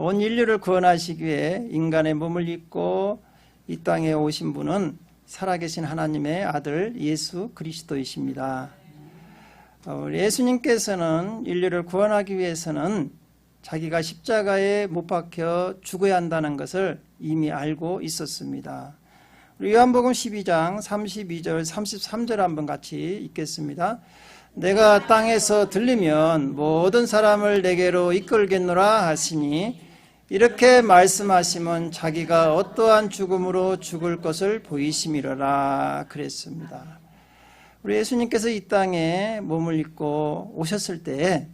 온 인류를 구원하시기 위해 인간의 몸을 입고 이 땅에 오신 분은 살아계신 하나님의 아들 예수 그리스도이십니다. 예수님께서는 인류를 구원하기 위해서는 자기가 십자가에 못 박혀 죽어야 한다는 것을 이미 알고 있었습니다. 우리 요한복음 12장 32절 33절 한번 같이 읽겠습니다. 내가 땅에서 들리면 모든 사람을 내게로 이끌겠노라 하시니 이렇게 말씀하시면 자기가 어떠한 죽음으로 죽을 것을 보이심이로라 그랬습니다. 우리 예수님께서 이 땅에 몸을 입고 오셨을 때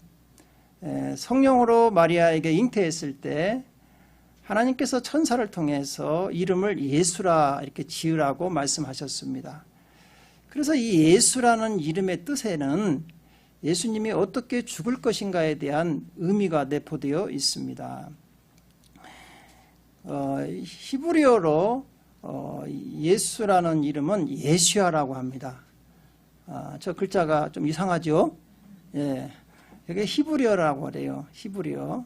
성령으로 마리아에게 잉태했을 때 하나님께서 천사를 통해서 이름을 예수라 이렇게 지으라고 말씀하셨습니다. 그래서 이 예수라는 이름의 뜻에는 예수님이 어떻게 죽을 것인가에 대한 의미가 내포되어 있습니다. 히브리어로 예수라는 이름은 예수야라고 합니다. 저 글자가 좀 이상하죠? 예, 이게 히브리어라고 그래요. 히브리어.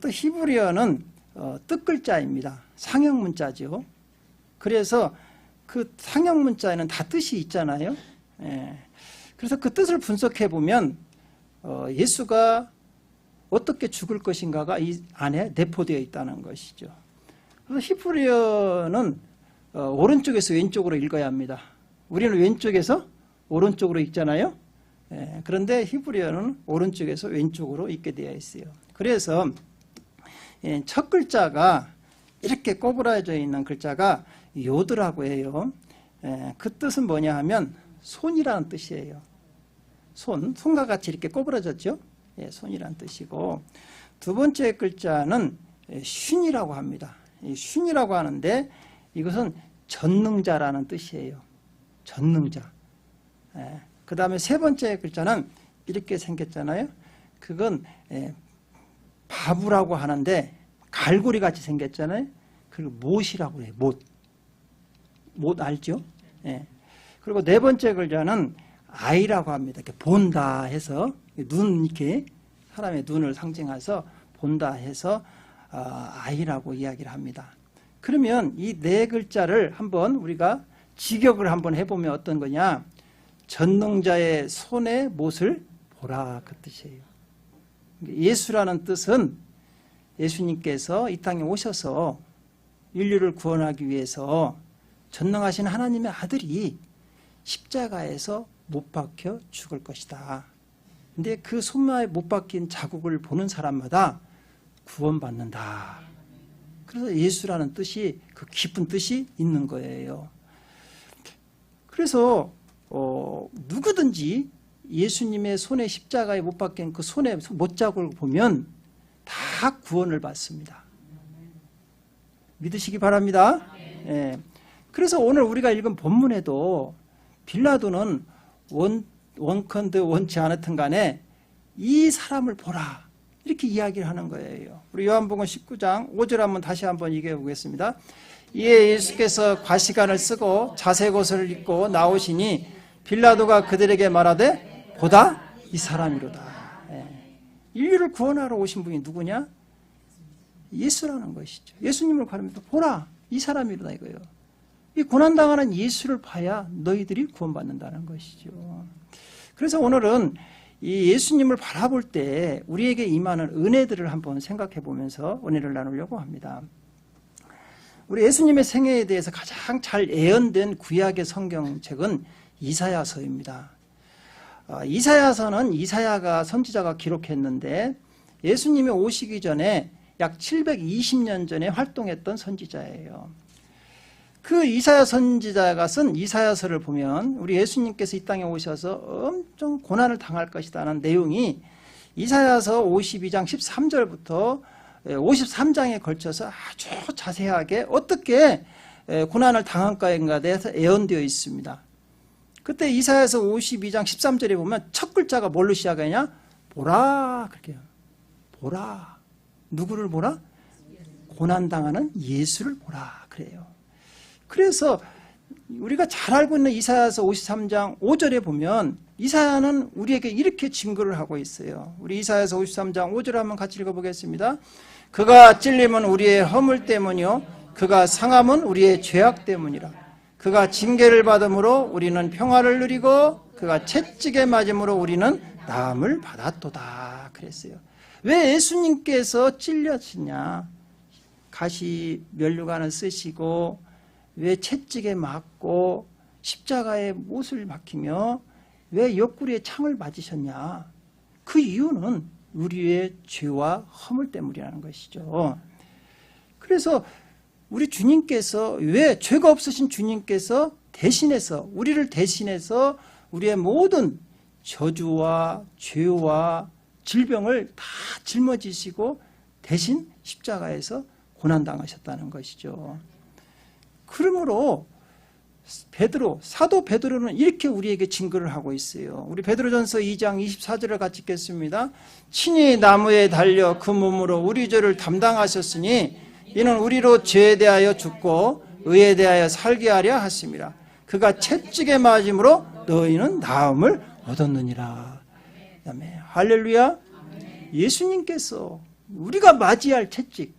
또 히브리어는 뜻글자입니다. 상형문자죠. 그래서 그 상형문자에는 다 뜻이 있잖아요. 예. 그래서 그 뜻을 분석해 보면 예수가 어떻게 죽을 것인가가 이 안에 내포되어 있다는 것이죠. 그래서 히브리어는 오른쪽에서 왼쪽으로 읽어야 합니다. 우리는 왼쪽에서 오른쪽으로 읽잖아요. 예. 그런데 히브리어는 오른쪽에서 왼쪽으로 읽게 되어 있어요. 그래서 첫 글자가 이렇게 꼬부라져 있는 글자가 요드라고 해요. 그 뜻은 뭐냐 하면 손이라는 뜻이에요. 손과 같이 이렇게 꼬부라졌죠. 손이라는 뜻이고, 두 번째 글자는 슌이라고 합니다. 슌이라고 하는데 이것은 전능자라는 뜻이에요. 전능자. 그 다음에 세 번째 글자는 이렇게 생겼잖아요. 그건 바부라고 하는데 갈고리 같이 생겼잖아요. 그리고 못이라고 해요. 못 알죠? 예. 그리고 네 번째 글자는 아이라고 합니다. 이렇게 본다 해서 눈 이렇게 사람의 눈을 상징해서 본다 해서 아이라고 이야기를 합니다. 그러면 이 네 글자를 한번 우리가 직역을 한번 해보면 어떤 거냐? 전능자의 손의 못을 보라 그 뜻이에요. 예수라는 뜻은 예수님께서 이 땅에 오셔서 인류를 구원하기 위해서 전능하신 하나님의 아들이 십자가에서 못 박혀 죽을 것이다. 근데 그 손마에 못 박힌 자국을 보는 사람마다 구원받는다. 그래서 예수라는 뜻이 그 깊은 뜻이 있는 거예요. 그래서 누구든지 예수님의 손에 십자가에 못 박힌 그 손의 못자국을 보면 다 구원을 받습니다. 믿으시기 바랍니다. 예. 그래서 오늘 우리가 읽은 본문에도 빌라도는 원컨대 원치 않았든 간에 이 사람을 보라 이렇게 이야기를 하는 거예요. 우리 요한복음 19장 5절 한번 다시 한번 읽어보겠습니다. 이에 예수께서 과시관을 쓰고 자색 옷을 입고 나오시니 빌라도가 그들에게 말하되 보다 이 사람이로다. 인류를 구원하러 오신 분이 누구냐? 예수라는 것이죠. 예수님을 가르면서 보라 이 사람이로다 이거예요. 이 고난당하는 예수를 봐야 너희들이 구원받는다는 것이죠. 그래서 오늘은 이 예수님을 바라볼 때 우리에게 임하는 은혜들을 한번 생각해 보면서 은혜를 나누려고 합니다. 우리 예수님의 생애에 대해서 가장 잘 예언된 구약의 성경책은 이사야서입니다. 이사야서는 이사야가 선지자가 기록했는데 예수님이 오시기 전에 약 720년 전에 활동했던 선지자예요. 그 이사야 선지자가 쓴 이사야서를 보면 우리 예수님께서 이 땅에 오셔서 엄청 고난을 당할 것이라는 내용이 이사야서 52장 13절부터 53장에 걸쳐서 아주 자세하게 어떻게 고난을 당할까에 대해서 예언되어 있습니다. 그때 이사야서 52장 13절에 보면 첫 글자가 뭘로 시작하냐? 보라 그렇게 해요. 보라. 누구를 보라? 고난당하는 예수를 보라 그래요. 그래서 우리가 잘 알고 있는 이사야서 53장 5절에 보면 이사야는 우리에게 이렇게 증거를 하고 있어요. 우리 이사야서 53장 5절 한번 같이 읽어보겠습니다. 그가 찔림은 우리의 허물 때문이요 그가 상함은 우리의 죄악 때문이라. 그가 징계를 받음으로 우리는 평화를 누리고 그가 채찍에 맞음으로 우리는 나음을 받았도다 그랬어요. 왜 예수님께서 찔렸느냐? 가시 면류관을 쓰시고 왜 채찍에 맞고 십자가에 못을 박히며 왜 옆구리에 창을 맞으셨냐? 그 이유는 우리의 죄와 허물 때문이라는 것이죠. 그래서 우리 주님께서 왜 죄가 없으신 주님께서 대신해서 우리를 대신해서 우리의 모든 저주와 죄와 질병을 다 짊어지시고 대신 십자가에서 고난당하셨다는 것이죠. 그러므로 사도 베드로는 이렇게 우리에게 증거를 하고 있어요. 우리 베드로전서 2장 24절을 같이 읽겠습니다. 친히 나무에 달려 그 몸으로 우리 죄를 담당하셨으니 이는 우리로 죄에 대하여 죽고 의에 대하여 살게 하려 하심이라. 그가 채찍에 맞음으로 너희는 나음을 얻었느니라. 아멘. 할렐루야. 예수님께서 우리가 맞이할 채찍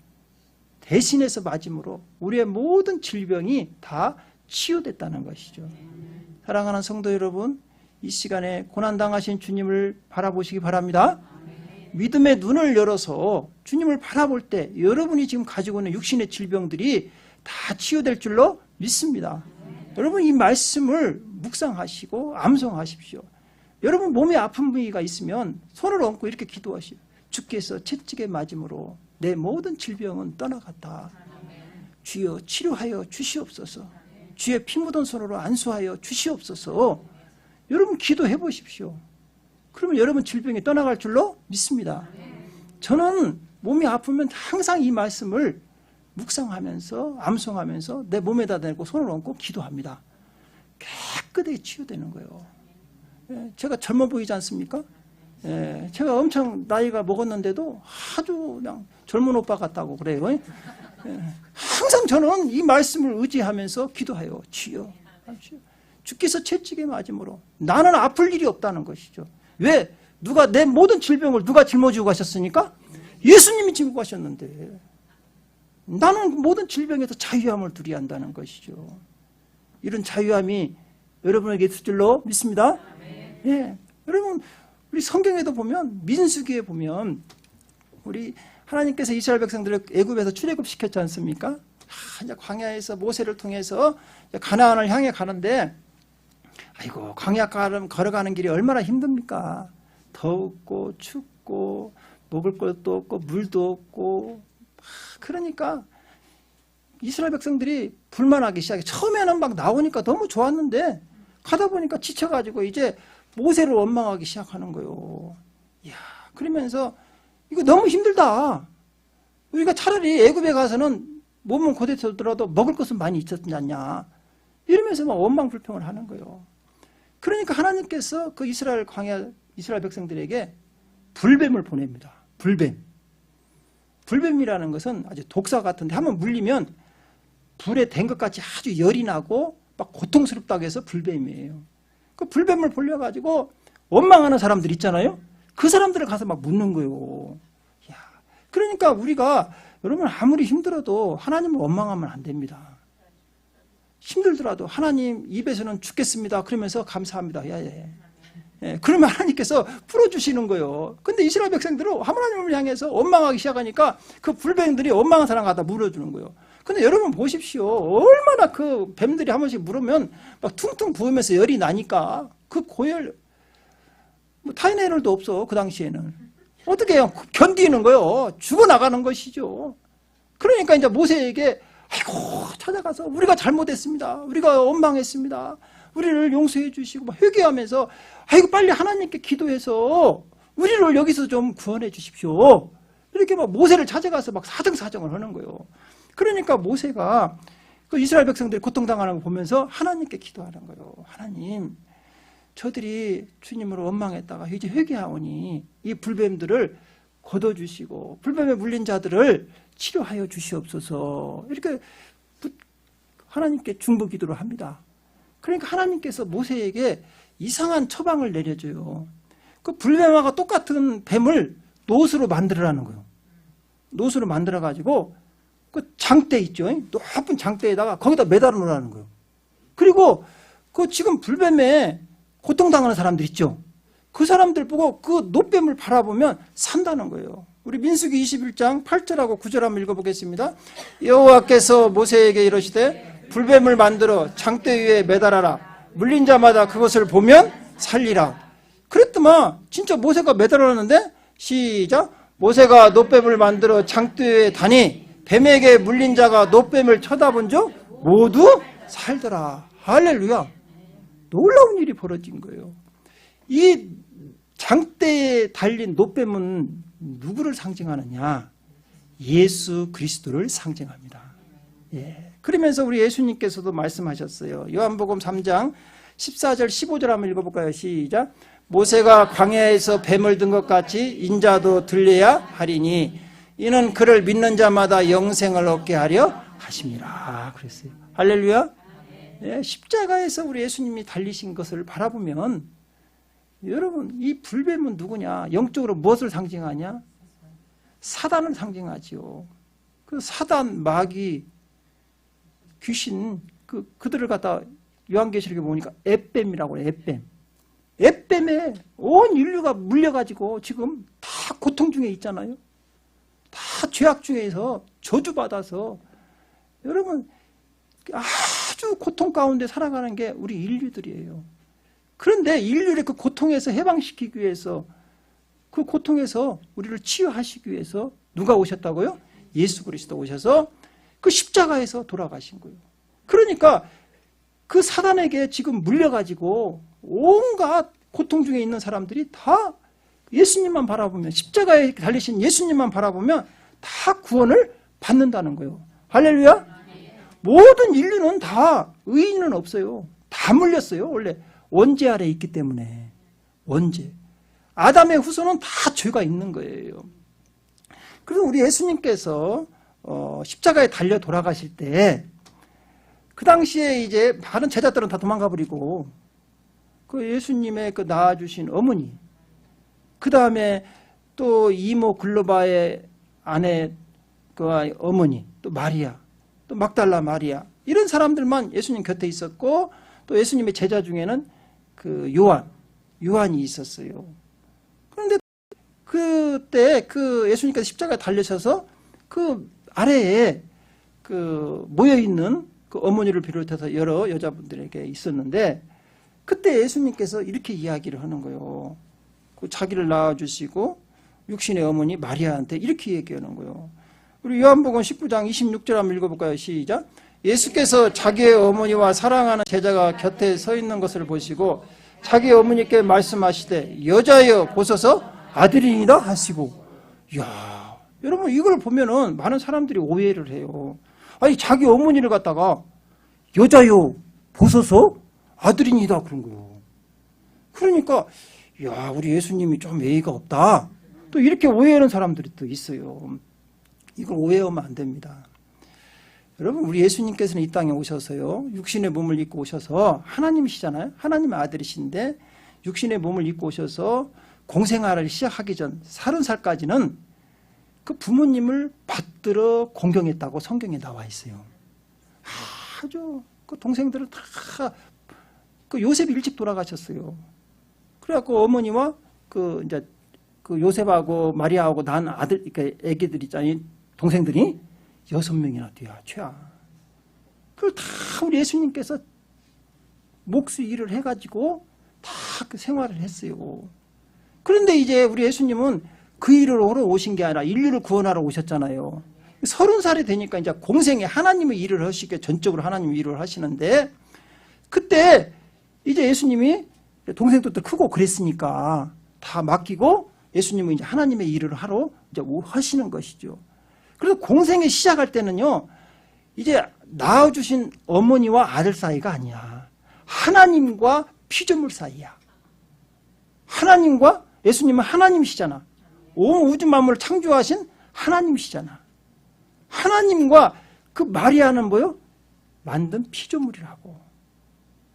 대신해서 맞음으로 우리의 모든 질병이 다 치유됐다는 것이죠. 사랑하는 성도 여러분, 이 시간에 고난당하신 주님을 바라보시기 바랍니다. 믿음의 눈을 열어서 주님을 바라볼 때 여러분이 지금 가지고 있는 육신의 질병들이 다 치유될 줄로 믿습니다. 여러분 이 말씀을 묵상하시고 암송하십시오. 여러분 몸에 아픈 부위가 있으면 손을 얹고 이렇게 기도하시오. 주께서 채찍에 맞음으로 내 모든 질병은 떠나갔다. 주여 치료하여 주시옵소서. 주의 피 묻은 손으로 안수하여 주시옵소서. 여러분 기도해 보십시오. 그러면 여러분 질병이 떠나갈 줄로 믿습니다. 저는 몸이 아프면 항상 이 말씀을 묵상하면서 암송하면서 내 몸에다 대고 손을 얹고 기도합니다. 깨끗하게 치유되는 거예요. 제가 젊어 보이지 않습니까? 제가 엄청 나이가 먹었는데도 아주 그냥 젊은 오빠 같다고 그래요. 항상 저는 이 말씀을 의지하면서 기도해요. 주여, 주께서 채찍에 맞음으로 나는 아플 일이 없다는 것이죠. 왜? 누가 내 모든 질병을 누가 짊어지고 가셨습니까? 예수님이 짊고 가셨는데 나는 모든 질병에서 자유함을 누려야 한다는 것이죠. 이런 자유함이 여러분에게 있을 줄로 믿습니다. 예, 여러분 우리 성경에도 보면 민수기에 보면 우리 하나님께서 이스라엘 백성들을 애굽에서 출애굽시켰지 않습니까? 이제 광야에서 모세를 통해서 가나안을 향해 가는데 아이고 광야 걸어가는 길이 얼마나 힘듭니까? 덥고 춥고 먹을 것도 없고 물도 없고 그러니까 이스라엘 백성들이 불만하기 시작해. 처음에는 막 나오니까 너무 좋았는데 가다 보니까 지쳐가지고 이제 모세를 원망하기 시작하는 거예요. 이야, 그러면서 이거 너무 힘들다. 우리가 차라리 애굽에 가서는 몸은 고되더라도 먹을 것은 많이 있었지 않냐. 이러면서 막 원망 불평을 하는 거예요. 그러니까 하나님께서 그 이스라엘 백성들에게 불뱀을 보냅니다. 불뱀이라는 것은 아주 독사 같은데 한번 물리면 불에 댄 것 같이 아주 열이 나고 막 고통스럽다고 해서 불뱀이에요. 그 불뱀을 불려가지고 원망하는 사람들 있잖아요. 그 사람들을 가서 막 묻는 거예요. 야, 그러니까 우리가 여러분 아무리 힘들어도 하나님을 원망하면 안 됩니다. 힘들더라도 하나님 입에서는 죽겠습니다. 그러면서 감사합니다. 예, 그러면 하나님께서 풀어주시는 거예요. 근데 이스라엘 백성들은 하나님을 향해서 원망하기 시작하니까 그 불뱀들이 원망한 사람 갖다 물어주는 거예요. 근데 여러분 보십시오. 얼마나 그 뱀들이 한 번씩 물으면 막 퉁퉁 부으면서 열이 나니까 그 고열, 뭐 타이레놀도 없어. 그 당시에는. 어떻게 해요? 견디는 거예요. 죽어나가는 것이죠. 그러니까 이제 모세에게 아이고 찾아가서 우리가 잘못했습니다. 우리가 원망했습니다. 우리를 용서해 주시고 막 회개하면서 아이고 빨리 하나님께 기도해서 우리를 여기서 좀 구원해 주십시오. 이렇게 막 모세를 찾아가서 막 사정사정을 하는 거예요. 그러니까 모세가 그 이스라엘 백성들이 고통당하는 거 보면서 하나님께 기도하는 거예요. 하나님, 저들이 주님으로 원망했다가 이제 회개하오니 이 불뱀들을 걷어주시고 불뱀에 물린 자들을 치료하여 주시옵소서. 이렇게 하나님께 중보 기도를 합니다. 그러니까 하나님께서 모세에게 이상한 처방을 내려줘요. 그 불뱀하고 똑같은 뱀을 노스로 만들으라는 거예요. 노수를 만들어가지고 그 장대 있죠. 높은 장대에다가 거기다 매달아 놓으라는 거예요. 그리고 그 지금 불뱀에 고통당하는 사람들 있죠. 그 사람들 보고 그 노뱀을 바라보면 산다는 거예요. 우리 민수기 21장 8절하고 9절 한번 읽어보겠습니다. 여호와께서 모세에게 이르시되 불뱀을 만들어 장대 위에 매달아라. 물린 자마다 그것을 보면 살리라. 그랬더만 진짜 모세가 매달아놨는데 시작. 모세가 노뱀을 만들어 장대 위에 다니 뱀에게 물린 자가 노뱀을 쳐다본 적 모두 살더라. 할렐루야. 놀라운 일이 벌어진 거예요. 이 장대에 달린 노뱀은 누구를 상징하느냐? 예수 그리스도를 상징합니다. 예. 그러면서 우리 예수님께서도 말씀하셨어요. 요한복음 3장 14절 15절 한번 읽어볼까요? 시작. 모세가 광야에서 뱀을 든 것 같이 인자도 들려야 하리니 이는 그를 믿는 자마다 영생을 얻게 하려 하심이라. 그랬어요. 할렐루야. 예, 십자가에서 우리 예수님이 달리신 것을 바라보면 여러분 이 불뱀은 누구냐? 영적으로 무엇을 상징하냐? 사단을 상징하지요. 그 사단, 마귀, 귀신 그들을 갖다 요한계시록에 보니까 앱뱀이라고 해요. 앱뱀. 앱뱀에 온 인류가 물려가지고 지금 다 고통 중에 있잖아요. 다 죄악 중에서 저주받아서 여러분 아주 고통 가운데 살아가는 게 우리 인류들이에요. 그런데 인류를 그 고통에서 해방시키기 위해서 그 고통에서 우리를 치유하시기 위해서 누가 오셨다고요? 예수 그리스도 오셔서 그 십자가에서 돌아가신 거예요. 그러니까 그 사단에게 지금 물려가지고 온갖 고통 중에 있는 사람들이 다 예수님만 바라보면 십자가에 달리신 예수님만 바라보면 다 구원을 받는다는 거예요. 할렐루야. 모든 인류는 다 의인은 없어요. 다 물렸어요. 원래 원죄 아래 있기 때문에. 원죄. 아담의 후손은 다 죄가 있는 거예요. 그래서 우리 예수님께서 십자가에 달려 돌아가실 때 그 당시에 이제 많은 제자들은 다 도망가 버리고 그 예수님의 그 낳아주신 어머니, 그 다음에 또 이모 글로바의 아내 그 어머니, 또 마리아, 또 막달라 마리아 이런 사람들만 예수님 곁에 있었고 또 예수님의 제자 중에는 그 요한이 있었어요. 그런데 그때 그 예수님께서 십자가에 달리셔서 그 아래에 그 모여 있는 그 어머니를 비롯해서 여러 여자분들에게 있었는데 그때 예수님께서 이렇게 이야기를 하는 거예요. 그 자기를 낳아주시고 육신의 어머니 마리아한테 이렇게 얘기하는 거예요. 우리 요한복음 19장 26절 한번 읽어볼까요? 시작. 예수께서 자기의 어머니와 사랑하는 제자가 곁에 서 있는 것을 보시고 자기 어머니께 말씀하시되 여자여 보소서 아들이니라 하시고. 이야, 여러분 이걸 보면은 많은 사람들이 오해를 해요. 아니 자기 어머니를 갖다가 여자요 보소서 아들이니다 그런 거예요. 그러니까 야 우리 예수님이 좀 예의가 없다. 또 이렇게 오해하는 사람들이 또 있어요. 이걸 오해하면 안 됩니다. 여러분 우리 예수님께서는 이 땅에 오셔서요 육신의 몸을 입고 오셔서 하나님이시잖아요. 하나님의 아들이신데 육신의 몸을 입고 오셔서 공생활을 시작하기 전 30살까지는 그 부모님을 받들어 공경했다고 성경에 나와 있어요. 아주 그 동생들은 다 그 요셉이 일찍 돌아가셨어요. 그래갖고 어머니와 그 이제 그 요셉하고 마리아하고 난 아들, 그러니까 애기들 있잖아요. 동생들이 6명이나 돼야 죄야. 그걸 다 우리 예수님께서 몫의 일을 해가지고 다 그 생활을 했어요. 그런데 이제 우리 예수님은 그 일을 하러 오신 게 아니라 인류를 구원하러 오셨잖아요. 30살이 되니까 이제 공생에 하나님의 일을 하시게 전적으로 하나님의 일을 하시는데 그때 이제 예수님이 동생들도 크고 그랬으니까 다 맡기고 예수님은 이제 하나님의 일을 하러 이제 하시는 것이죠. 그래서 공생에 시작할 때는요, 이제 낳아주신 어머니와 아들 사이가 아니야. 하나님과 피조물 사이야. 하나님과 예수님은 하나님이시잖아. 온 우주 만물을 창조하신 하나님이시잖아. 하나님과 그 마리아는 뭐요? 만든 피조물이라고.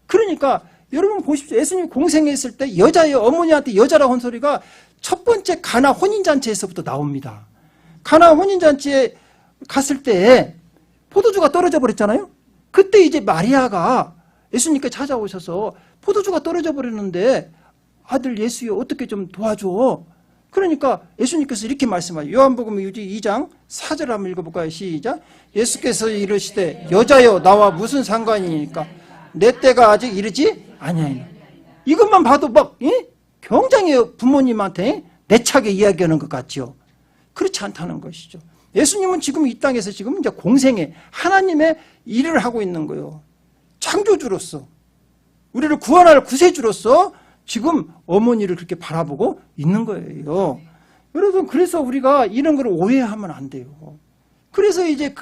그러니까 여러분 보십시오. 예수님이 공생에 있을 때 여자의 어머니한테 여자라고 한 소리가 첫 번째 가나 혼인잔치에서부터 나옵니다. 가나 혼인잔치에 갔을 때 포도주가 떨어져 버렸잖아요. 그때 이제 마리아가 예수님께 찾아오셔서 포도주가 떨어져 버렸는데 아들 예수여 어떻게 좀 도와줘. 그러니까 예수님께서 이렇게 말씀하죠. 요한복음 2장 4절 한번 읽어볼까요? 시작. 예수께서 이르시되 여자여 나와 무슨 상관이니까 내 때가 아직 이르지 아니하니라. 이것만 봐도 막 굉장히 부모님한테 내차게 이야기하는 것 같죠. 그렇지 않다는 것이죠. 예수님은 지금 이 땅에서 지금 이제 공생애 하나님의 일을 하고 있는 거예요. 창조주로서 우리를 구원할 구세주로서 지금 어머니를 그렇게 바라보고 있는 거예요. 여러분 그래서 우리가 이런 걸 오해하면 안 돼요. 그래서 이제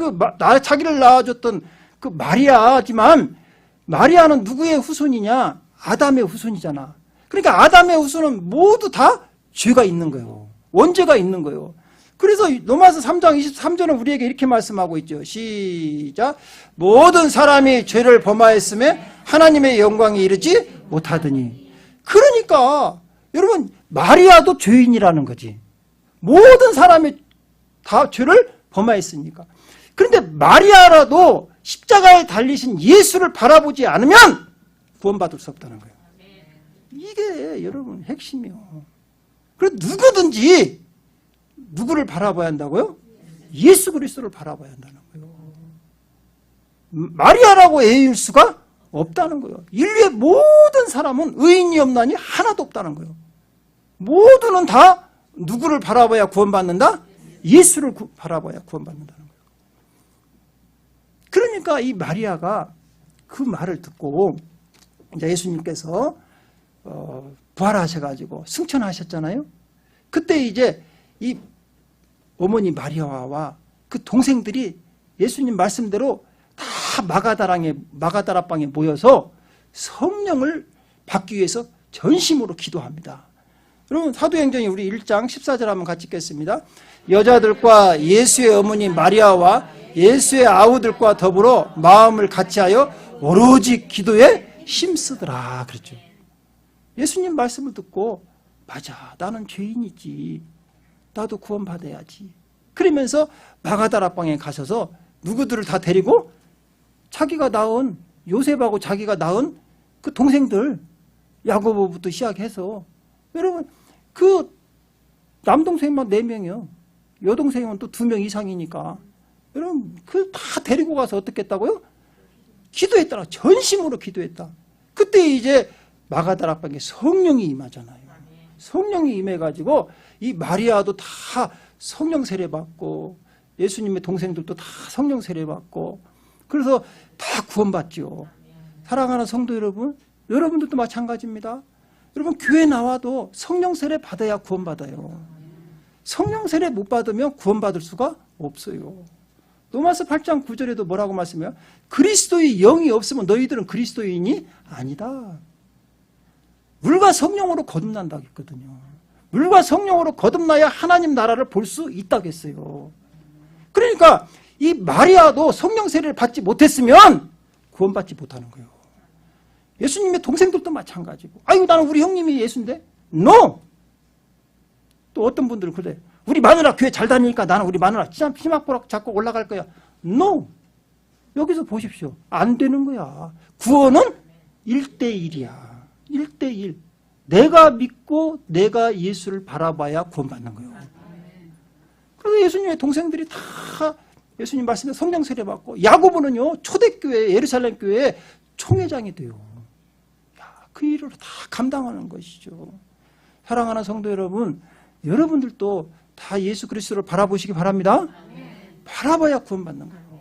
자기를 낳아줬던 그 마리아지만 마리아는 누구의 후손이냐? 아담의 후손이잖아. 그러니까 아담의 후손은 모두 다 죄가 있는 거예요. 원죄가 있는 거예요. 그래서 로마서 3장 23절은 우리에게 이렇게 말씀하고 있죠. 시작. 모든 사람이 죄를 범하였음에 하나님의 영광에 이르지 못하더니. 그러니까 여러분 마리아도 죄인이라는 거지. 모든 사람이 다 죄를 범하였으니까. 그런데 마리아라도 십자가에 달리신 예수를 바라보지 않으면 구원받을 수 없다는 거예요. 이게 여러분 핵심이요. 그래서 누구든지 누구를 바라봐야 한다고요? 예수 그리스도를 바라봐야 한다는 거예요. 마리아라고 애일 수가 없다는 거예요. 인류의 모든 사람은 의인이 없나니 하나도 없다는 거예요. 모두는 다 누구를 바라봐야 구원받는다? 예수를 바라봐야 구원받는다는 거예요. 그러니까 이 마리아가 그 말을 듣고 이제 예수님께서 부활하셔가지고 승천하셨잖아요. 그때 이제 이 어머니 마리아와 그 동생들이 예수님 말씀대로 다 마가다라방에 모여서 성령을 받기 위해서 전심으로 기도합니다. 여러분 사도행전이 우리 1장 14절 한번 같이 읽겠습니다. 여자들과 예수의 어머니 마리아와 예수의 아우들과 더불어 마음을 같이하여 오로지 기도에 힘쓰더라 그랬죠. 예수님 말씀을 듣고 맞아 나는 죄인이지 나도 구원받아야지. 그러면서 마가다라방에 가셔서 누구들을 다 데리고 자기가 낳은 요셉하고 자기가 낳은 그 동생들 야고보부터 시작해서 여러분 그 남동생만 4명이요. 여동생은 또 2명 이상이니까 여러분 그 다 데리고 가서 어떻게 했다고요? 기도했다. 전심으로 기도했다. 그때 이제 마가다락방에 성령이 임하잖아요. 성령이 임해가지고 이 마리아도 다 성령 세례 받고 예수님의 동생들도 다 성령 세례 받고 그래서 다 구원받죠. 사랑하는 성도 여러분, 여러분들도 마찬가지입니다. 여러분 교회 나와도 성령 세례 받아야 구원받아요. 성령 세례 못 받으면 구원받을 수가 없어요. 로마서 8장 9절에도 뭐라고 말씀해요? 그리스도의 영이 없으면 너희들은 그리스도인이 아니다. 물과 성령으로 거듭난다고 했거든요. 물과 성령으로 거듭나야 하나님 나라를 볼 수 있다고 했어요. 그러니까 이 마리아도 성령 세례를 받지 못했으면 구원받지 못하는 거예요. 예수님의 동생들도 마찬가지고 아이고 나는 우리 형님이 예수인데 NO! 또 어떤 분들은 그래 우리 마누라 교회 잘 다니니까 나는 우리 마누라 치마보락 잡고 올라갈 거야. NO! 여기서 보십시오. 안 되는 거야. 구원은 1대1이야. 1대1. 내가 믿고 내가 예수를 바라봐야 구원받는 거예요. 그래서 예수님의 동생들이 다 예수님 말씀에 성령 세례 받고 야고보는요 초대교회 예루살렘 교회 총회장이 돼요. 그 일을 다 감당하는 것이죠. 사랑하는 성도 여러분, 여러분들도 다 예수 그리스도를 바라보시기 바랍니다. 바라봐야 구원받는 거예요.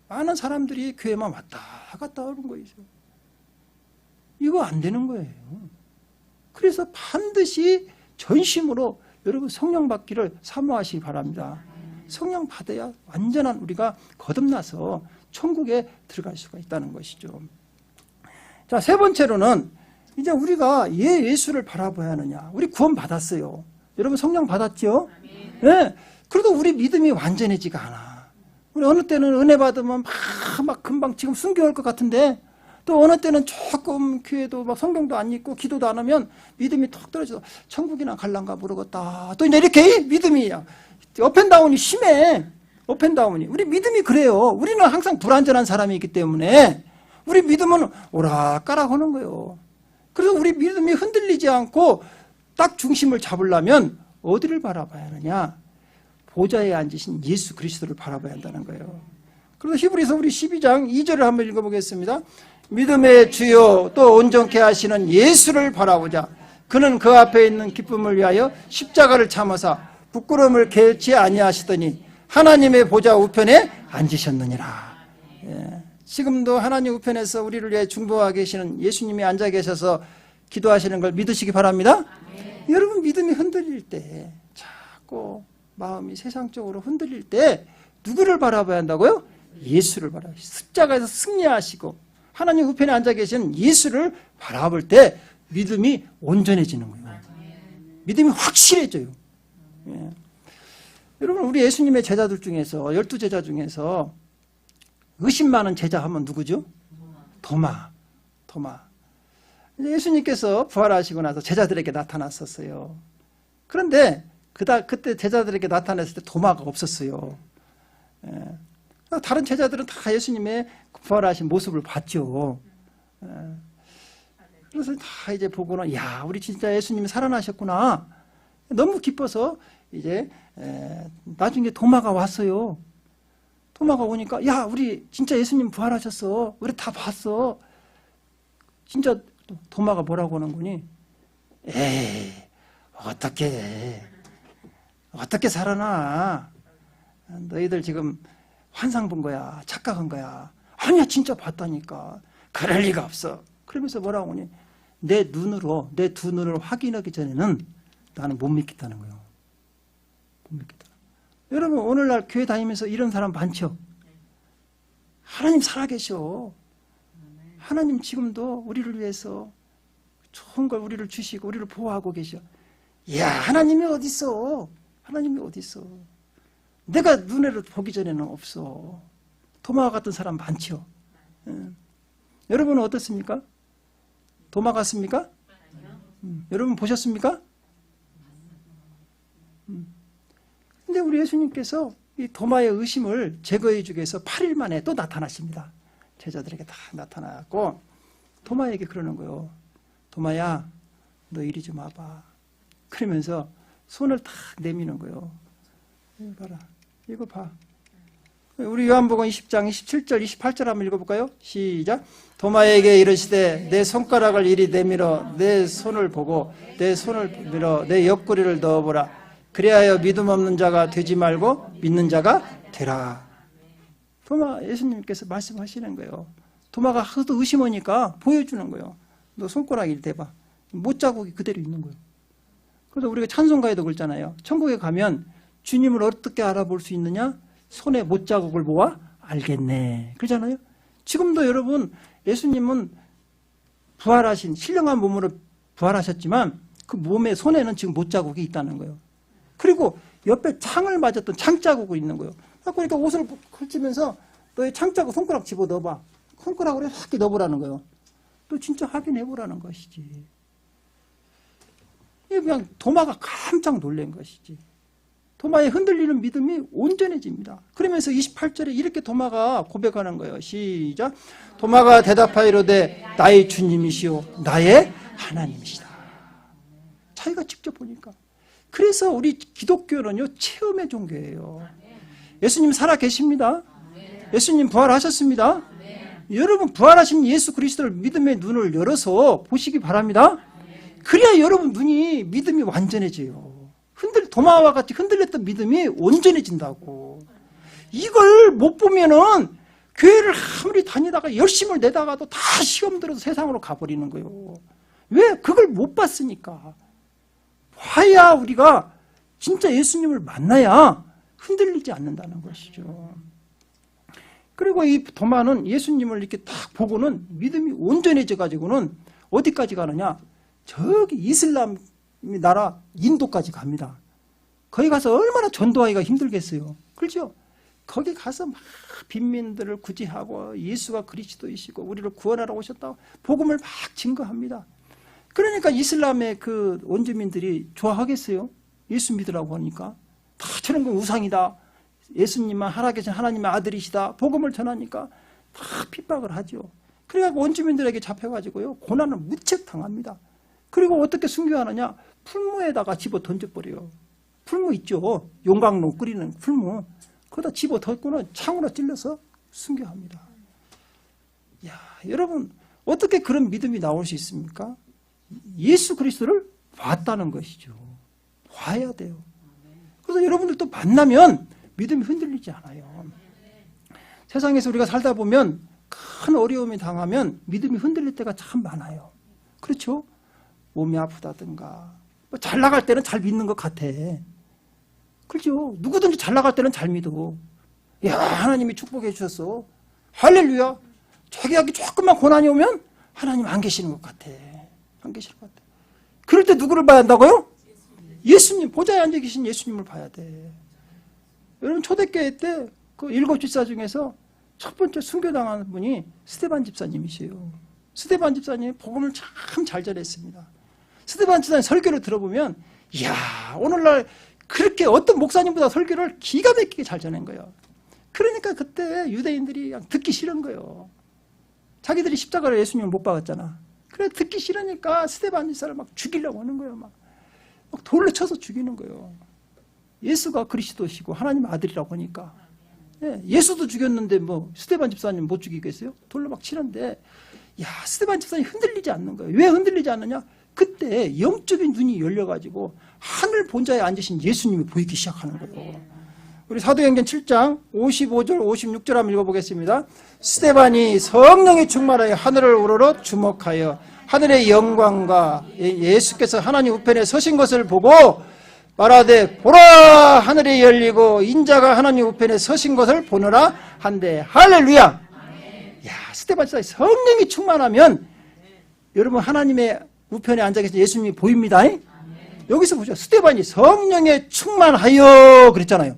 많은 사람들이 교회만 왔다 갔다 하는 거이죠. 이거 안 되는 거예요. 그래서 반드시 전심으로 여러분 성령 받기를 사모하시기 바랍니다. 성령 받아야 완전한 우리가 거듭나서 천국에 들어갈 수가 있다는 것이죠. 자, 세 번째로는 이제 우리가 예수를 바라봐야 하느냐. 우리 구원 받았어요. 여러분 성령 받았죠? 네. 그래도 우리 믿음이 완전해지가 않아. 우리 어느 때는 은혜 받으면 막 금방 지금 순교할 것 같은데 또 어느 때는 조금 교회도 막 성경도 안 읽고 기도도 안 하면 믿음이 턱 떨어져서 천국이나 갈란가 모르겠다. 또 이제 이렇게 믿음이 업앤다운이 심해. 업앤다운이. 우리 믿음이 그래요. 우리는 항상 불완전한 사람이기 때문에 우리 믿음은 오락가락 하는 거예요. 그래서 우리 믿음이 흔들리지 않고 딱 중심을 잡으려면 어디를 바라봐야 하느냐? 보좌에 앉으신 예수 그리스도를 바라봐야 한다는 거예요. 그래서 히브리서 우리 12장 2절을 한번 읽어보겠습니다. 믿음의 주요 또 온전케 하시는 예수를 바라보자. 그는 그 앞에 있는 기쁨을 위하여 십자가를 참으사 부끄러움을 개치 아니하시더니 하나님의 보좌 우편에 앉으셨느니라. 예. 지금도 하나님 우편에서 우리를 위해 중보하고 계시는 예수님이 앉아 계셔서 기도하시는 걸 믿으시기 바랍니다. 여러분 믿음이 흔들릴 때 자꾸 마음이 세상적으로 흔들릴 때 누구를 바라봐야 한다고요? 예수를 바라봐요. 십자가에서 승리하시고 하나님 우편에 앉아 계신 예수를 바라볼 때 믿음이 온전해지는 거예요. 믿음이 확실해져요. 예. 여러분 우리 예수님의 제자들 중에서 12제자 중에서 의심 많은 제자 하면 누구죠? 도마. 예수님께서 부활하시고 나서 제자들에게 나타났었어요. 그런데 그때 제자들에게 나타났을 때 도마가 없었어요. 예. 다른 제자들은 다 예수님의 부활하신 모습을 봤죠. 예. 그래서 다 이제 보고는 야 우리 진짜 예수님이 살아나셨구나. 너무 기뻐서 이제 나중에 도마가 왔어요. 도마가 오니까 야 우리 진짜 예수님 부활하셨어. 우리 다 봤어. 진짜 도마가 뭐라고 하는 거니? 에이 어떻게 살아나? 너희들 지금 환상 본 거야. 착각한 거야. 아니야 진짜 봤다니까. 그럴 리가 없어. 그러면서 뭐라고 하니? 내 두 눈으로 확인하기 전에는 나는 못 믿겠다는 거예요. 못 믿겠다. 여러분 오늘날 교회 다니면서 이런 사람 많죠? 하나님 살아계셔. 하나님 지금도 우리를 위해서 좋은 걸 우리를 주시고 우리를 보호하고 계셔. 이야 하나님이 어디 있어? 하나님이 어디 있어? 내가 눈으로 보기 전에는 없어. 도마와 같은 사람 많죠? 여러분은 어떻습니까? 도마 같습니까? 여러분 보셨습니까? 근데 우리 예수님께서 이 도마의 의심을 제거해 주기 위해서 8일 만에 또 나타나십니다. 제자들에게 다 나타나고 도마에게 그러는 거예요. 도마야 너 이리 좀 와봐. 그러면서 손을 탁 내미는 거예요. 이거 봐라. 이거 봐. 우리 요한복음 20장 27절 28절 한번 읽어볼까요? 시작. 도마에게 이르시되 내 손가락을 이리 내밀어 내 손을 보고 내 손을 밀어 내 옆구리를 넣어보라. 그리하여 믿음 없는 자가 되지 말고 믿는 자가 되라. 도마 예수님께서 말씀하시는 거예요. 도마가 하도 의심하니까 보여주는 거예요. 너 손가락 이리 대봐. 못자국이 그대로 있는 거예요. 그래서 우리가 찬송가에도 그랬잖아요. 천국에 가면 주님을 어떻게 알아볼 수 있느냐? 손에 못자국을 보아 알겠네. 그러잖아요. 지금도 여러분 예수님은 부활하신 신령한 몸으로 부활하셨지만 그 몸에 손에는 지금 못자국이 있다는 거예요. 그리고 옆에 창을 맞았던 창자국이 있는 거예요. 그러니까 옷을 걸치면서 너의 창자국 손가락 집어 넣어봐. 손가락으로 이렇게 넣어보라는 거예요. 또 진짜 확인해보라는 것이지. 이게 그냥 도마가 깜짝 놀란 것이지. 도마의 흔들리는 믿음이 온전해집니다. 그러면서 28절에 이렇게 도마가 고백하는 거예요. 시작. 도마가 대답하여 이르되 나의 주님이시오 나의 하나님이시다. 자기가 직접 보니까. 그래서 우리 기독교는요 체험의 종교예요. 예수님 살아 계십니다. 예수님 부활하셨습니다. 여러분 부활하신 예수 그리스도를 믿음의 눈을 열어서 보시기 바랍니다. 그래야 여러분 눈이 믿음이 완전해져요. 도마와 같이 흔들렸던 믿음이 온전해진다고. 이걸 못 보면은 교회를 아무리 다니다가 열심을 내다가도 다 시험 들어서 세상으로 가버리는 거예요. 왜? 그걸 못 봤으니까. 봐야 우리가 진짜 예수님을 만나야 흔들리지 않는다는 것이죠. 그리고 이 도마는 예수님을 이렇게 딱 보고는 믿음이 온전해져 가지고는 어디까지 가느냐? 저기 이슬람 나라 인도까지 갑니다. 거기 가서 얼마나 전도하기가 힘들겠어요. 그렇죠? 거기 가서 막 빈민들을 구제하고 예수가 그리스도이시고 우리를 구원하러 오셨다고 복음을 막 증거합니다. 그러니까 이슬람의 그 원주민들이 좋아하겠어요? 예수 믿으라고 하니까. 다 저런 건 우상이다. 예수님만 살아계신 하나님의 아들이시다. 복음을 전하니까 다 핍박을 하죠. 그래갖고 원주민들에게 잡혀가지고요. 고난을 무척 당합니다. 그리고 어떻게 순교하느냐? 풀무에다가 집어 던져버려요. 풀무 있죠. 용광로 끓이는 풀무. 거기다 집어 던고는 창으로 찔러서 순교합니다. 야, 여러분 어떻게 그런 믿음이 나올 수 있습니까? 예수 그리스도를 봤다는 것이죠. 봐야 돼요. 그래서 여러분들도 만나면 믿음이 흔들리지 않아요. 세상에서 우리가 살다 보면 큰 어려움이 당하면 믿음이 흔들릴 때가 참 많아요. 그렇죠? 몸이 아프다든가 잘 나갈 때는 잘 믿는 것 같아. 그렇죠? 누구든지 잘 나갈 때는 잘 믿어. 야, 하나님이 축복해 주셨어. 할렐루야. 자기에게 조금만 고난이 오면 하나님 안 계시는 것 같아. 안 계실 것 같아. 그럴 때 누구를 봐야 한다고요? 예수님, 보좌에 앉아 계신 예수님을 봐야 돼. 여러분 초대교회 때 그 7집사 중에서 첫 번째 순교당한 분이 스데반 집사님이세요. 스데반 집사님이 복음을 참 잘 전했습니다. 스데반 집사님 설교를 들어보면 이야, 오늘날 그렇게 어떤 목사님보다 설교를 기가 막히게 잘 전한 거예요. 그러니까 그때 유대인들이 그냥 듣기 싫은 거예요. 자기들이 십자가를 예수님을 못 박았잖아. 그래 듣기 싫으니까 스데반 집사를 막 죽이려고 하는 거예요. 막 돌로 쳐서 죽이는 거예요. 예수가 그리스도시고 하나님 아들이라고 하니까. 예수도 죽였는데 뭐 스데반 집사님 못 죽이겠어요? 돌로 막 치는데 야, 스데반 집사님이 흔들리지 않는 거예요. 왜 흔들리지 않느냐? 그때 영적인 눈이 열려가지고 하늘 본좌에 앉으신 예수님이 보이기 시작하는 거예요. 우리 사도행전 7장 55절 56절 한번 읽어보겠습니다. 스데반이 성령에 충만하여 하늘을 우러러 주목하여 하늘의 영광과 예수께서 하나님 우편에 서신 것을 보고 말하되 보라, 하늘이 열리고 인자가 하나님 우편에 서신 것을 보느라 한데 할렐루야. 야, 스데반 집사님 성령이 충만하면 여러분 하나님의 우편에 앉아 계신 예수님이 보입니다. 여기서 보죠. 스데반이 성령에 충만하여 그랬잖아요.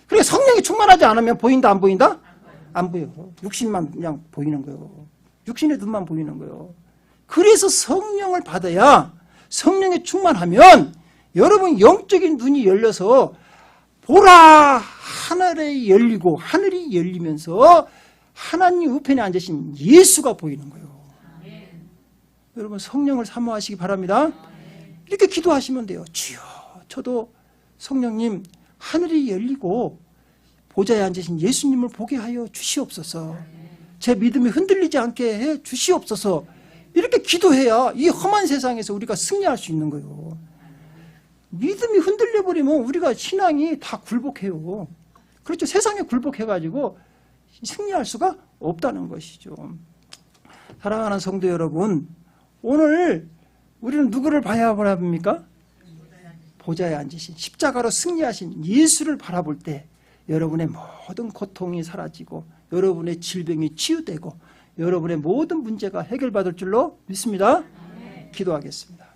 그러니까 성령이 충만하지 않으면 보인다 안 보인다? 안 보여. 육신만 그냥 보이는 거예요. 육신의 눈만 보이는 거예요. 그래서 성령을 받아야 성령에 충만하면 여러분 영적인 눈이 열려서 보라, 하늘이 열리고 하늘이 열리면서 하나님 우편에 앉으신 예수가 보이는 거예요. 여러분 성령을 사모하시기 바랍니다. 이렇게 기도하시면 돼요. 주여, 저도 성령님 하늘이 열리고 보좌에 앉으신 예수님을 보게 하여 주시옵소서. 제 믿음이 흔들리지 않게 해 주시옵소서. 이렇게 기도해야 이 험한 세상에서 우리가 승리할 수 있는 거예요. 믿음이 흔들려버리면 우리가 신앙이 다 굴복해요. 그렇죠. 세상에 굴복해가지고 승리할 수가 없다는 것이죠. 사랑하는 성도 여러분, 오늘 우리는 누구를 봐야 합니까? 보좌에 앉으신 십자가로 승리하신 예수를 바라볼 때 여러분의 모든 고통이 사라지고 여러분의 질병이 치유되고 여러분의 모든 문제가 해결받을 줄로 믿습니다. 기도하겠습니다.